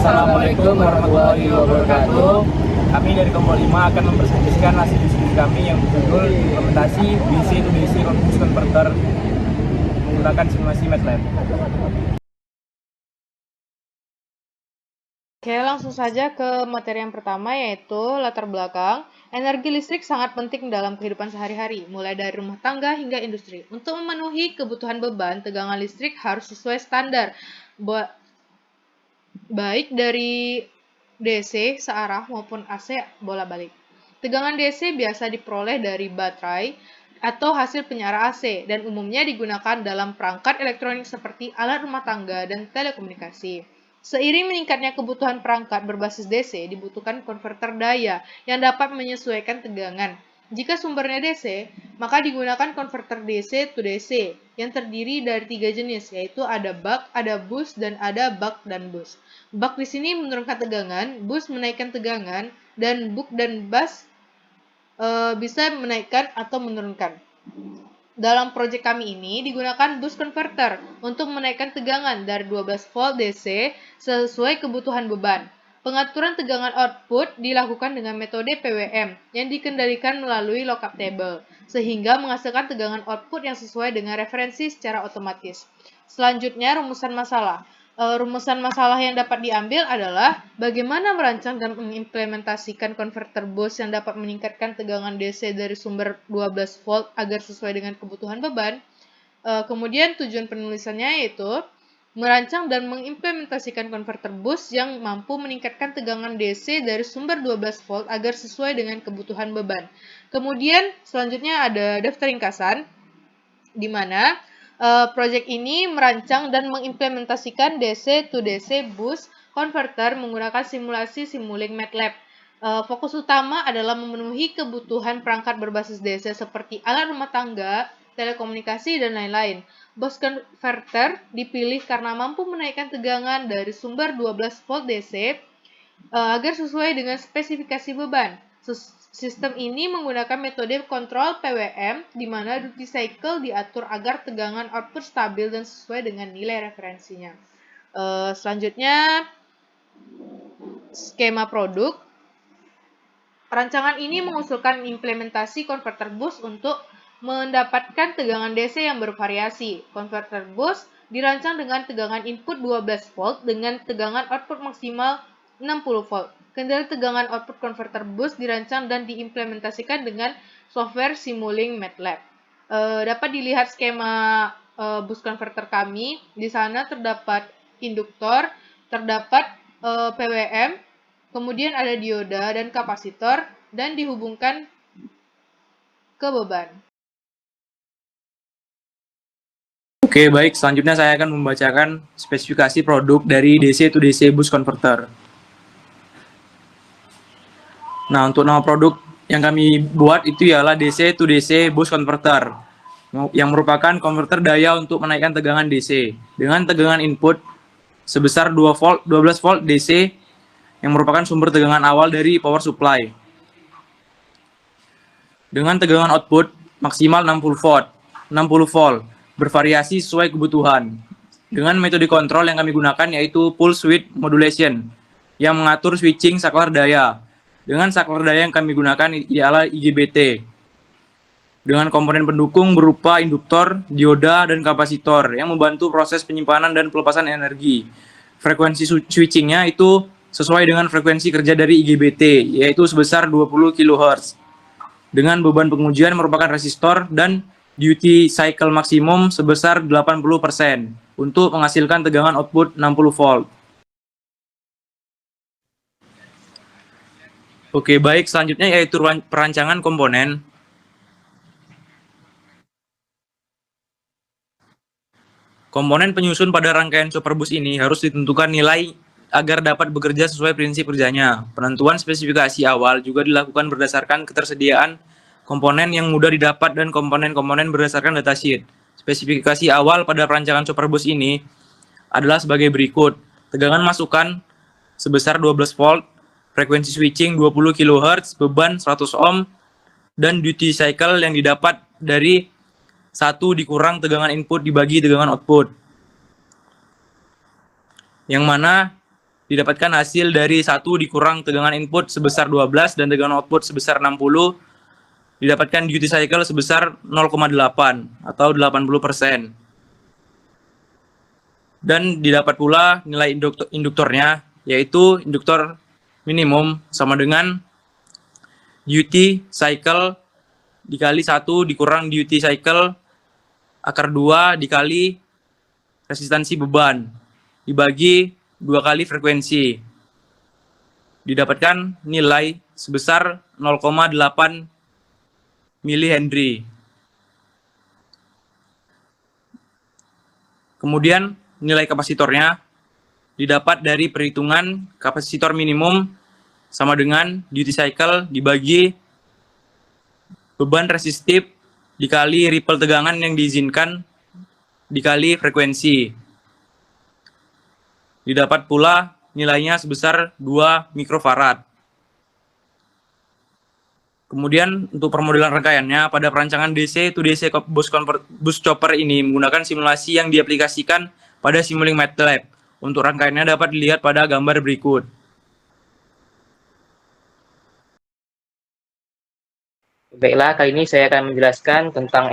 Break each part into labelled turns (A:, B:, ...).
A: Assalamualaikum warahmatullahi wabarakatuh. Kami dari Kompol 5 akan mempresentasikan hasil diskusi kami yang berjudul implementasi DC to DC bus converter menggunakan simulasi MATLAB.
B: Oke, langsung saja ke materi yang pertama, yaitu latar belakang. Energi listrik sangat penting dalam kehidupan sehari-hari, mulai dari rumah tangga hingga industri. Untuk memenuhi kebutuhan beban, tegangan listrik harus sesuai standar, baik dari DC searah maupun AC bola-balik. Tegangan DC biasa diperoleh dari baterai atau hasil penyara AC, dan umumnya digunakan dalam perangkat elektronik seperti alat rumah tangga dan telekomunikasi. Seiring meningkatnya kebutuhan perangkat berbasis DC, dibutuhkan konverter daya yang dapat menyesuaikan tegangan. Jika sumbernya DC, maka digunakan konverter DC to DC yang terdiri dari 3 jenis, yaitu ada buck, ada boost, dan ada buck dan boost. Buck di sini menurunkan tegangan, boost menaikkan tegangan, dan buck dan boost bisa menaikkan atau menurunkan. Dalam proyek kami ini digunakan boost converter untuk menaikkan tegangan dari 12 volt DC sesuai kebutuhan beban. Pengaturan tegangan output dilakukan dengan metode PWM yang dikendalikan melalui lookup table, sehingga menghasilkan tegangan output yang sesuai dengan referensi secara otomatis. Selanjutnya, rumusan masalah. Rumusan masalah yang dapat diambil adalah bagaimana merancang dan mengimplementasikan konverter boost yang dapat meningkatkan tegangan DC dari sumber 12 volt agar sesuai dengan kebutuhan beban. Kemudian tujuan penulisannya yaitu merancang dan mengimplementasikan konverter boost yang mampu meningkatkan tegangan DC dari sumber 12 volt agar sesuai dengan kebutuhan beban. Kemudian selanjutnya ada daftar ringkasan, di mana proyek ini merancang dan mengimplementasikan DC to DC boost converter menggunakan simulasi Simulink MATLAB. Fokus utama adalah memenuhi kebutuhan perangkat berbasis DC seperti alat rumah tangga, telekomunikasi, dan lain-lain. Boost converter dipilih karena mampu menaikkan tegangan dari sumber 12 volt DC agar sesuai dengan spesifikasi beban. Sistem ini menggunakan metode kontrol PWM, di mana duty cycle diatur agar tegangan output stabil dan sesuai dengan nilai referensinya. Selanjutnya, skema produk. Rancangan ini mengusulkan implementasi konverter boost untuk mendapatkan tegangan DC yang bervariasi. Konverter boost dirancang dengan tegangan input 12 volt dengan tegangan output maksimal 60 volt. Kendali tegangan output konverter boost dirancang dan diimplementasikan dengan software Simulink MATLAB. Dapat dilihat skema boost converter kami. Di sana terdapat induktor, terdapat PWM, kemudian ada dioda dan kapasitor, dan dihubungkan ke beban.
A: Oke, baik. Selanjutnya saya akan membacakan spesifikasi produk dari DC to DC boost converter. Nah, untuk nama produk yang kami buat itu ialah DC to DC boost converter, yang merupakan konverter daya untuk menaikkan tegangan DC dengan tegangan input sebesar 12 volt DC yang merupakan sumber tegangan awal dari power supply. Dengan tegangan output maksimal 60 volt, bervariasi sesuai kebutuhan. Dengan metode kontrol yang kami gunakan yaitu pulse width modulation yang mengatur switching saklar daya. Dengan saklar daya yang kami gunakan ialah IGBT. Dengan komponen pendukung berupa induktor, dioda, dan kapasitor yang membantu proses penyimpanan dan pelepasan energi. Frekuensi switchingnya itu sesuai dengan frekuensi kerja dari IGBT, yaitu sebesar 20 kHz. Dengan beban pengujian merupakan resistor dan duty cycle maksimum sebesar 80% untuk menghasilkan tegangan output 60 volt. Oke, baik. Selanjutnya yaitu perancangan komponen. Komponen penyusun pada rangkaian Superbus ini harus ditentukan nilai agar dapat bekerja sesuai prinsip kerjanya. Penentuan spesifikasi awal juga dilakukan berdasarkan ketersediaan komponen yang mudah didapat dan komponen-komponen berdasarkan datasheet. Spesifikasi awal pada perancangan Superbus ini adalah sebagai berikut. Tegangan masukan sebesar 12 volt, frekuensi switching 20 kHz, beban 100 ohm, dan duty cycle yang didapat dari 1 dikurang tegangan input dibagi tegangan output. Yang mana didapatkan hasil dari 1 dikurang tegangan input sebesar 12 dan tegangan output sebesar 60, didapatkan duty cycle sebesar 0,8 atau 80%. Dan didapat pula nilai induktornya, yaitu induktor minimum sama dengan duty cycle dikali 1 dikurang duty cycle akar 2 dikali resistansi beban dibagi 2 kali frekuensi. Didapatkan nilai sebesar 0,8 mH. Kemudian nilai kapasitornya didapat dari perhitungan kapasitor minimum sama dengan duty cycle dibagi beban resistif dikali ripple tegangan yang diizinkan dikali frekuensi. Didapat pula nilainya sebesar 2 mikrofarad. Kemudian untuk permodelan rangkaiannya, pada perancangan DC to DC bus chopper ini menggunakan simulasi yang diaplikasikan pada Simulink MATLAB. Untuk rangkaiannya dapat dilihat pada gambar berikut.
C: Baiklah, kali ini saya akan menjelaskan tentang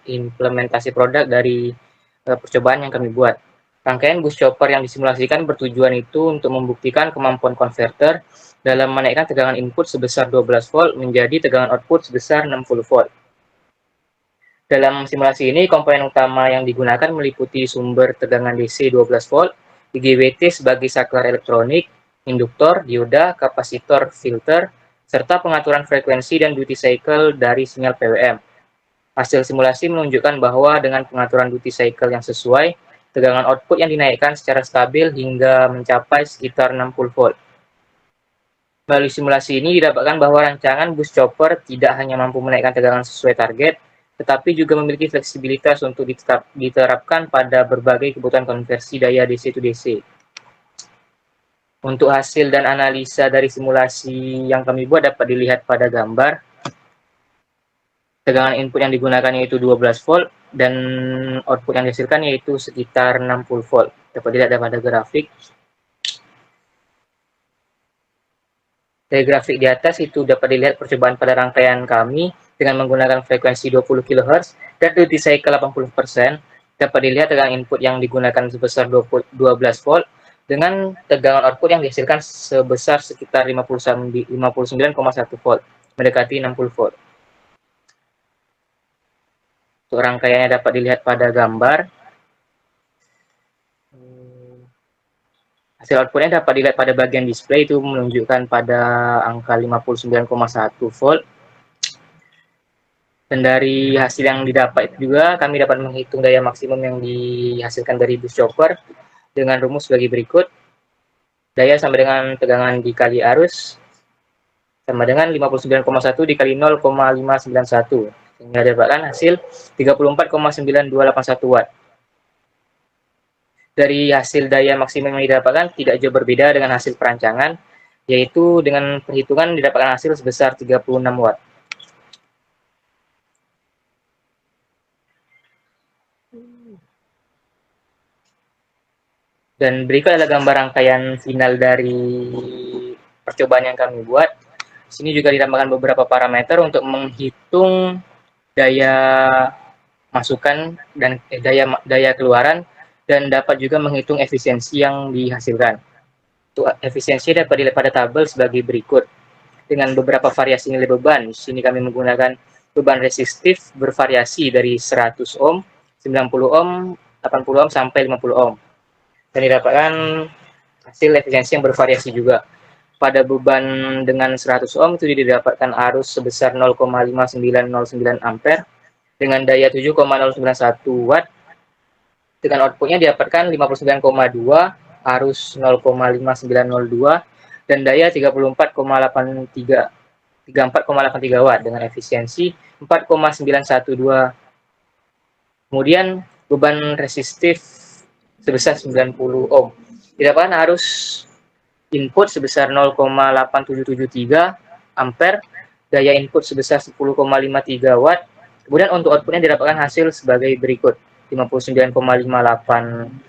C: implementasi produk dari percobaan yang kami buat. Rangkaian bus chopper yang disimulasikan bertujuan itu untuk membuktikan kemampuan konverter dalam menaikkan tegangan input sebesar 12 volt menjadi tegangan output sebesar 60 volt. Dalam simulasi ini, komponen utama yang digunakan meliputi sumber tegangan DC 12 volt, IGBT sebagai saklar elektronik, induktor, dioda, kapasitor, filter, serta pengaturan frekuensi dan duty cycle dari sinyal PWM. Hasil simulasi menunjukkan bahwa dengan pengaturan duty cycle yang sesuai, tegangan output yang dinaikkan secara stabil hingga mencapai sekitar 60 volt. Melalui simulasi ini didapatkan bahwa rancangan bus chopper tidak hanya mampu menaikkan tegangan sesuai target, tetapi juga memiliki fleksibilitas untuk diterapkan pada berbagai kebutuhan konversi daya DC to DC. Untuk hasil dan analisa dari simulasi yang kami buat dapat dilihat pada gambar. Tegangan input yang digunakan yaitu 12 volt dan output yang dihasilkan yaitu sekitar 60 volt. Dapat dilihat pada grafik. Dari grafik di atas itu dapat dilihat percobaan pada rangkaian kami dengan menggunakan frekuensi 20 kHz dan duty cycle 80%. Dapat dilihat tegangan input yang digunakan sebesar 12 volt dengan tegangan output yang dihasilkan sebesar sekitar 59,1 volt, mendekati 60 volt. Untuk rangkaiannya dapat dilihat pada gambar. Hasil outputnya dapat dilihat pada bagian display, itu menunjukkan pada angka 59,1 volt. Dan dari hasil yang didapat juga, kami dapat menghitung daya maksimum yang dihasilkan dari bus chopper dengan rumus sebagai berikut. Daya sama dengan tegangan dikali arus sama dengan 59,1 dikali 0,591. Sehingga dapatkan hasil 34,9281 watt. Dari hasil daya maksimum yang didapatkan tidak jauh berbeda dengan hasil perancangan, yaitu dengan perhitungan didapatkan hasil sebesar 36 watt. Dan berikut adalah gambar rangkaian final dari percobaan yang kami buat. Di sini juga ditambahkan beberapa parameter untuk menghitung daya masukan dan daya keluaran, dan dapat juga menghitung efisiensi yang dihasilkan. Untuk efisiensi dapat dilihat pada tabel sebagai berikut. Dengan beberapa variasi nilai beban, di sini kami menggunakan beban resistif bervariasi dari 100 ohm, 90 ohm, 80 ohm sampai 50 ohm. Dan didapatkan hasil efisiensi yang bervariasi juga. Pada beban dengan 100 ohm itu didapatkan arus sebesar 0,5909 ampere dengan daya 7,091 watt. Dengan outputnya didapatkan 59,2, arus 0,5902 dan daya 34,83 watt dengan efisiensi 4,912. Kemudian beban resistif sebesar 90 ohm. Didapatkan arus input sebesar 0,8773 ampere, daya input sebesar 10,53 watt. Kemudian untuk outputnya didapatkan hasil sebagai berikut: 59,58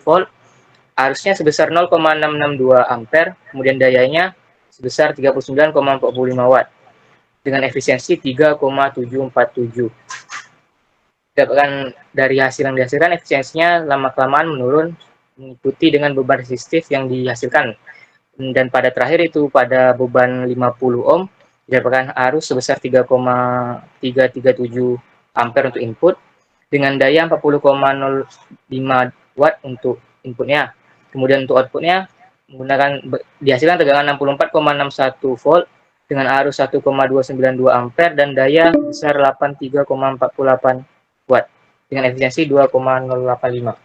C: volt, arusnya sebesar 0,662 ampere, kemudian dayanya sebesar 39,45 watt dengan efisiensi 3,747. Dapatkan dari hasil yang dihasilkan, efisiensinya lama-kelamaan menurun mengikuti dengan beban resistif yang dihasilkan. Dan pada terakhir itu pada beban 50 ohm didapatkan arus sebesar 3,337 ampere untuk input dengan daya 40,05 watt untuk inputnya. Kemudian untuk outputnya dihasilkan tegangan 64,61 volt dengan arus 1,292 ampere dan daya besar 83,48 watt dengan efisiensi 2,085.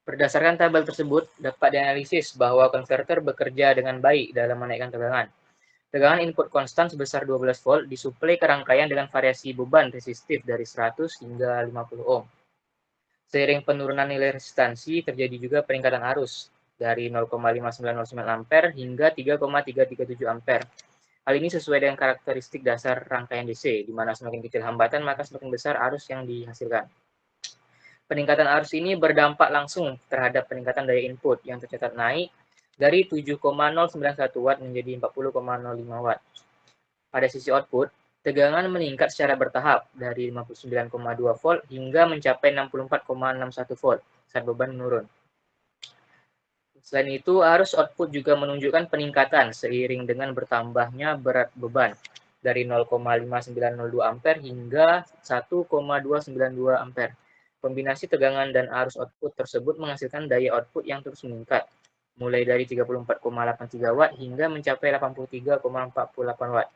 C: Berdasarkan tabel tersebut, dapat dianalisis bahwa konverter bekerja dengan baik dalam menaikkan tegangan. Tegangan input konstan sebesar 12 volt disuplai ke rangkaian dengan variasi beban resistif dari 100 hingga 50 ohm. Seiring penurunan nilai resistansi, terjadi juga peningkatan arus dari 0,5909 ampere hingga 3,337 ampere. Hal ini sesuai dengan karakteristik dasar rangkaian DC, di mana semakin kecil hambatan maka semakin besar arus yang dihasilkan. Peningkatan arus ini berdampak langsung terhadap peningkatan daya input yang tercatat naik dari 7,091 watt menjadi 40,05 watt. Pada sisi output, tegangan meningkat secara bertahap dari 59,2 volt hingga mencapai 64,61 volt saat beban menurun. Selain itu, arus output juga menunjukkan peningkatan seiring dengan bertambahnya berat beban dari 0,5902 ampere hingga 1,292 ampere. Kombinasi tegangan dan arus output tersebut menghasilkan daya output yang terus meningkat, mulai dari 34,83 watt hingga mencapai 83,48 watt.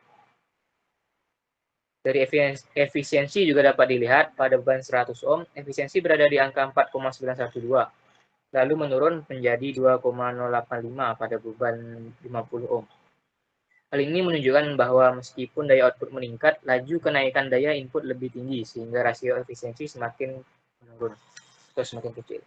C: Dari efisiensi juga dapat dilihat pada beban 100 ohm, efisiensi berada di angka 4,912, lalu menurun menjadi 2,085 pada beban 50 ohm. Hal ini menunjukkan bahwa meskipun daya output meningkat, laju kenaikan daya input lebih tinggi, sehingga rasio efisiensi semakin menurun atau semakin kecil.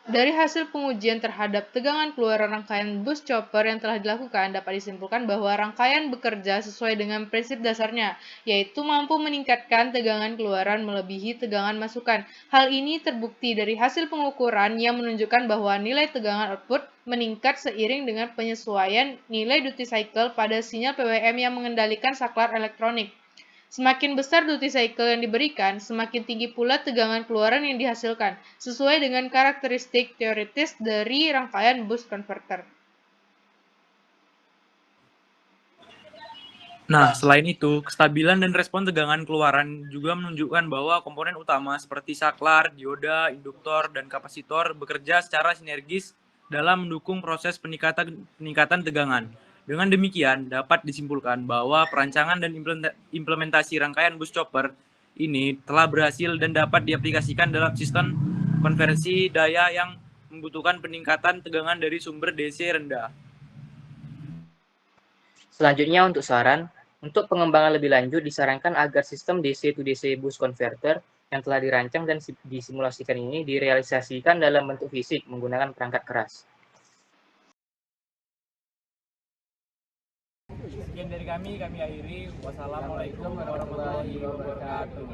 B: Dari hasil pengujian terhadap tegangan keluaran rangkaian bus chopper yang telah dilakukan, dapat disimpulkan bahwa rangkaian bekerja sesuai dengan prinsip dasarnya, yaitu mampu meningkatkan tegangan keluaran melebihi tegangan masukan. Hal ini terbukti dari hasil pengukuran yang menunjukkan bahwa nilai tegangan output meningkat seiring dengan penyesuaian nilai duty cycle pada sinyal PWM yang mengendalikan saklar elektronik. Semakin besar duty cycle yang diberikan, semakin tinggi pula tegangan keluaran yang dihasilkan, sesuai dengan karakteristik teoritis dari rangkaian bus converter.
A: Nah, selain itu, kestabilan dan respon tegangan keluaran juga menunjukkan bahwa komponen utama seperti saklar, dioda, induktor, dan kapasitor bekerja secara sinergis dalam mendukung proses peningkatan tegangan. Dengan demikian, dapat disimpulkan bahwa perancangan dan implementasi rangkaian bus chopper ini telah berhasil dan dapat diaplikasikan dalam sistem konversi daya yang membutuhkan peningkatan tegangan dari sumber DC rendah.
C: Selanjutnya untuk saran, untuk pengembangan lebih lanjut disarankan agar sistem DC to DC boost converter yang telah dirancang dan disimulasikan ini direalisasikan dalam bentuk fisik menggunakan perangkat keras.
A: Sekian dari kami akhiri. Wassalamualaikum warahmatullahi wabarakatuh.